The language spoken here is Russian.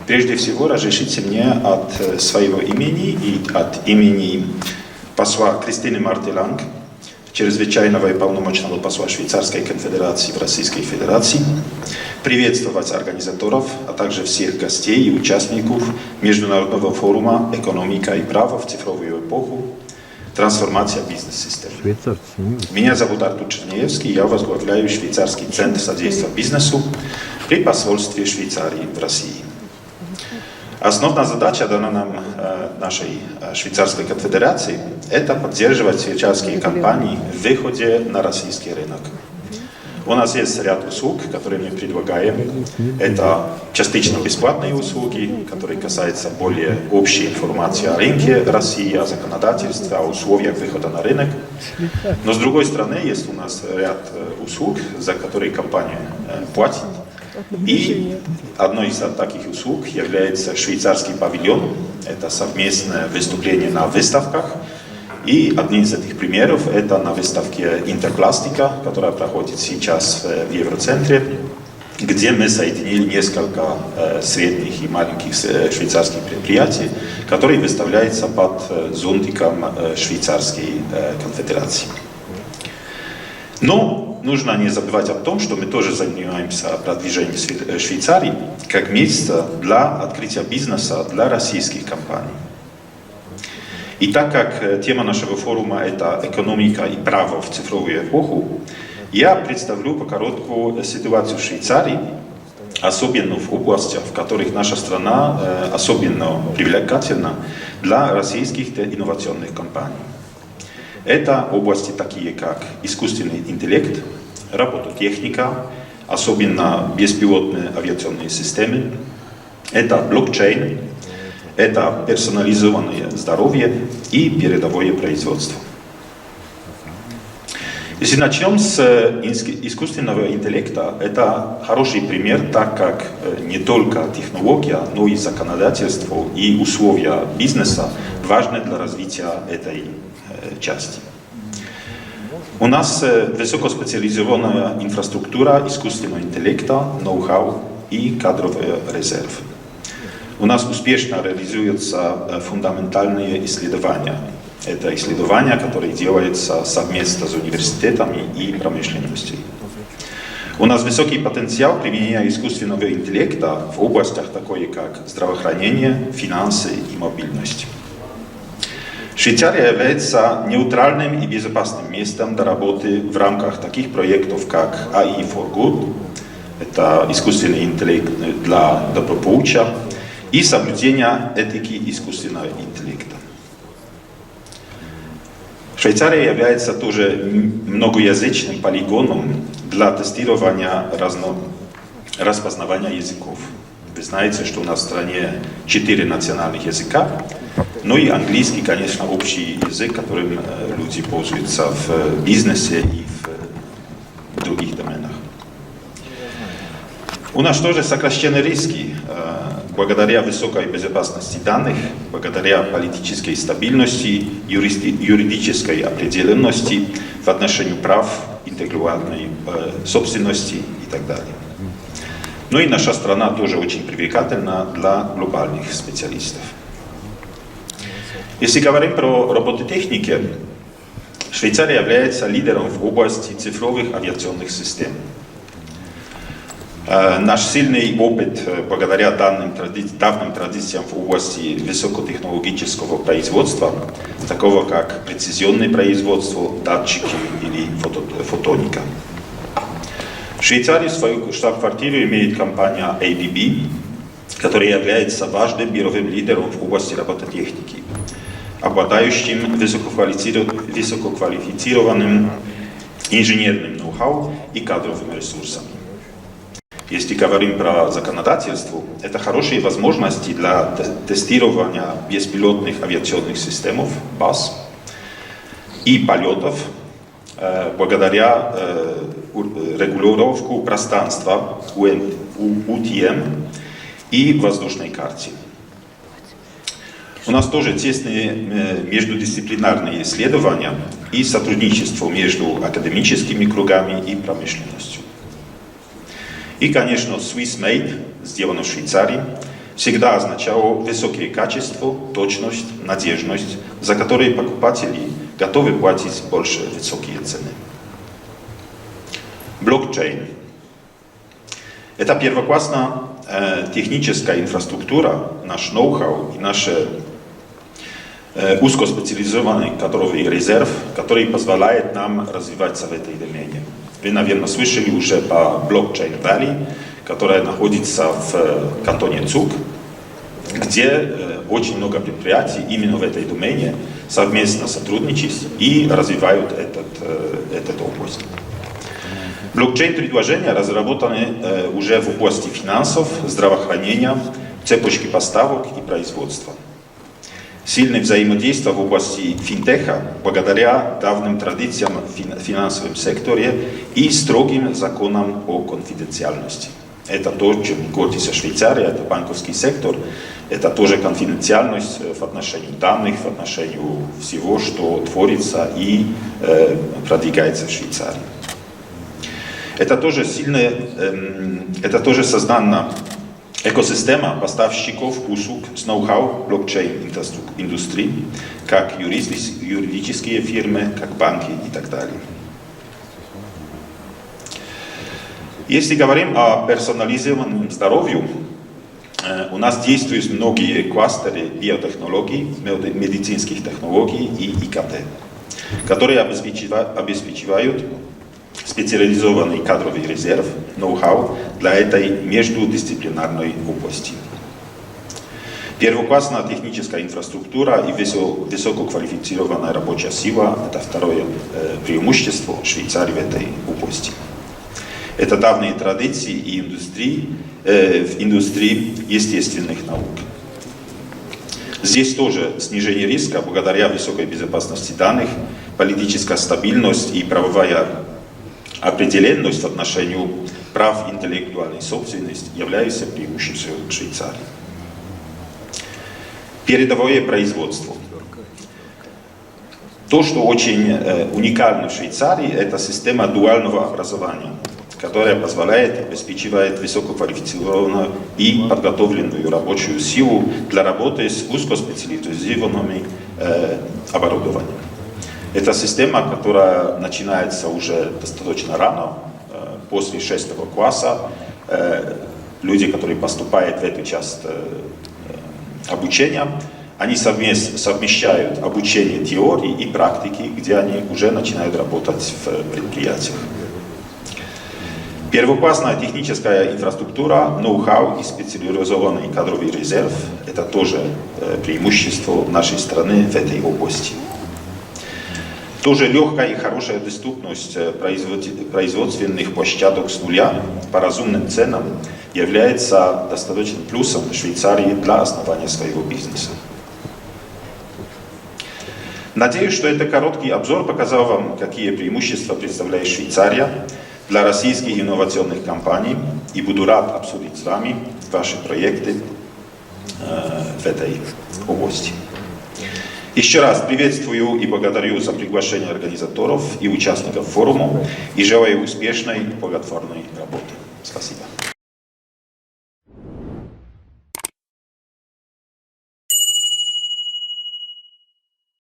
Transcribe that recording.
Прежде всего, разрешите мне от своего имени и от имени посла Кристины Мартеланг, чрезвычайного и полномочного посла Швейцарской конфедерации в Российской Федерации, приветствовать организаторов, а также всех гостей и участников Международного форума «Экономика и право в цифровую эпоху. Трансформация бизнес-системы». Меня зовут Артур Чернеевский, я возглавляю Швейцарский центр содействия бизнесу при посольстве Швейцарии в России. Основная задача, дана нам нашей Швейцарской конфедерации, это поддерживать швейцарские компании в выходе на российский рынок. У нас есть ряд услуг, которые мы предлагаем. Это частично бесплатные услуги, которые касаются более общей информации о рынке России, о законодательстве, о условиях выхода на рынок. Но с другой стороны, есть у нас ряд услуг, за которые компания платит. И одной из таких услуг является швейцарский павильон. Это совместное выступление на выставках. И одним из этих примеров это на выставке «Интерпластика», которая проходит сейчас в Евроцентре, где мы соединили несколько средних и маленьких швейцарских предприятий, которые выставляются под зонтиком Швейцарской конфедерации. Но нужно не забывать о том, что мы тоже занимаемся продвижением Швейцарии как место для открытия бизнеса для российских компаний. И так как тема нашего форума это экономика и право в цифровую эпоху, я представлю покоротку ситуацию в Швейцарии, особенно в областях, в которых наша страна особенно привлекательна для российских инновационных компаний. Это области такие, как искусственный интеллект, робототехника, особенно беспилотные авиационные системы, это блокчейн, это персонализованное здоровье и передовое производство. Если начнем с искусственного интеллекта, это хороший пример, так как не только технология, но и законодательство и условия бизнеса важны для развития этой части. У нас высокоспециализированная инфраструктура искусственного интеллекта, ноу-хау и кадровый резерв. У нас успешно реализуются фундаментальные исследования. Это исследования, которые делаются совместно с университетами и промышленностью. У нас высокий потенциал применения искусственного интеллекта в областях такие, как здравоохранение, финансы и мобильность. Швейцария является нейтральным и безопасным местом для работы в рамках таких проектов, как AI for Good, это искусственный интеллект для доброполучия, и соблюдение этики искусственного интеллекта. Швейцария является тоже многоязычным полигоном для тестирования распознавания языков. Вы знаете, что у нас в стране 4 национальных языка, но и английский, конечно, общий язык, которым люди пользуются в бизнесе и в других доменах. У нас тоже сокращены риски благодаря высокой безопасности данных, благодаря политической стабильности, юридической определенности в отношении прав, интеллектуальной собственности и так далее. Ну и наша страна тоже очень привлекательна для глобальных специалистов. Если говорим про робототехники, Швейцария является лидером в области цифровых авиационных систем. Наш сильный опыт, благодаря давним традициям в области высокотехнологического производства, такого как прецизионное производство, датчики или фотоника. В Швейцарии свою штаб-квартиру имеет компания ABB, которая является важным мировым лидером в области робототехники, обладающим высококвалифицированным инженерным ноу-хау и кадровыми ресурсами. Если говорим про законодательство, это хорошие возможности для тестирования беспилотных авиационных систем, БАС, и полетов, благодаря регулировку пространства UTM и воздушной карте. У нас тоже тесные междудисциплинарные исследования и сотрудничество между академическими кругами и промышленностью. И, конечно, Swiss Made, сделано в Швейцарии, всегда означало высокое качество, точность, надежность, за которые покупатели готовы платить больше высокие цены. Блокчейн. Это первоклассная техническая инфраструктура, наш ноу-хау и наш узкоспециализированный кадровый резерв, который позволяет нам развиваться в этой домене. Вы, наверное, слышали уже по Blockchain Valley, которая находится в кантоне Цуг, где очень много предприятий именно в этой домене совместно сотрудничают и развивают этот область. Блокчейн-предложения разработаны уже в области финансов, здравоохранения, цепочки поставок и производства. Сильное взаимодействие в области финтеха благодаря давним традициям в финансовом секторе и строгим законам о конфиденциальности. Это то, чем гордится Швейцария, это банковский сектор, это тоже конфиденциальность в отношении данных, в отношении всего, что творится и продвигается в Швейцарии. Это тоже создана экосистема поставщиков услуг с ноу-хау блокчейн-индустрии, как юридические фирмы, как банки и так далее. Если говорим о персонализированном здоровье, у нас действуют многие кластеры биотехнологий, медицинских технологий и ИКТ, которые обеспечивают специализованный кадровый резерв, ноу-хау для этой междудисциплинарной области. Первоклассная техническая инфраструктура и высококвалифицированная рабочая сила – это второе преимущество Швейцарии в этой области. Это давние традиции и в индустрии естественных наук. Здесь тоже снижение риска благодаря высокой безопасности данных, политическая стабильность и правовая определенность в отношении прав интеллектуальной собственности являются преимуществом Швейцарии. Передовое производство. То, что очень уникально в Швейцарии, это система дуального образования, которая позволяет обеспечивать высококвалифицированную и подготовленную рабочую силу для работы с узкоспециализированными оборудованием. Это система, которая начинается уже достаточно рано, после 6 класса. Люди, которые поступают в эту часть обучения, они совмещают обучение теории и практики, где они уже начинают работать в предприятиях. Первоклассная техническая инфраструктура, ноу-хау и специализированный кадровый резерв – это тоже преимущество нашей страны в этой области. Тоже легкая и хорошая доступность производственных площадок с нуля по разумным ценам является достаточным плюсом Швейцарии для основания своего бизнеса. Надеюсь, что этот короткий обзор показал вам, какие преимущества представляет Швейцария для российских инновационных компаний, и буду рад обсудить с вами ваши проекты в этой области. Еще раз приветствую и благодарю за приглашение организаторов и участников форума и желаю успешной и плодотворной работы. Спасибо.